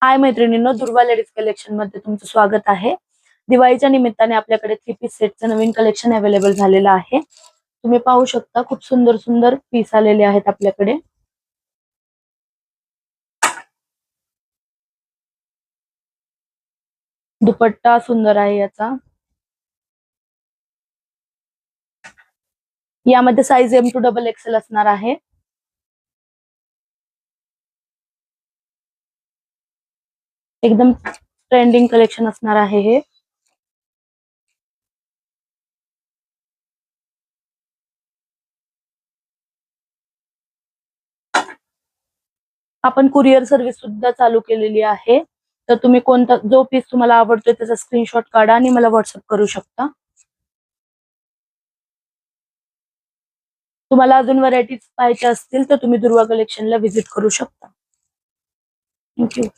हाय मैत्रिणींनो, दुर्वा ladies collection मध्ये तुमचं स्वागत आहे. दिवाळीच्या निमित्ताने आपल्याकडे 3 पीस सेटचं नवीन कलेक्शन अवेलेबल झालेलं आहे. तुम्ही पाहू शकता, खूप सुंदर सुंदर पीस आलेले आहेत आपल्याकडे. दुपट्टा सुंदर आहे याचा. यामध्ये साईज M to XXL असणार आहे. एकदम ट्रेंडिंग कलेक्शन असणार आहे हे. आपण कुरिअर सर्व्हिस सुद्धा चालू केलेली आहे. तर तुम्ही कोणता जो पीस तुम्हाला आवडतोय त्याचा स्क्रीनशॉट काढा आणि मला व्हॉट्सअप करू शकता. तुम्हाला अजून व्हरायटीज पाहायच्या असतील तर तुम्ही दुर्वा कलेक्शनला व्हिजिट करू शकता. थँक्यू.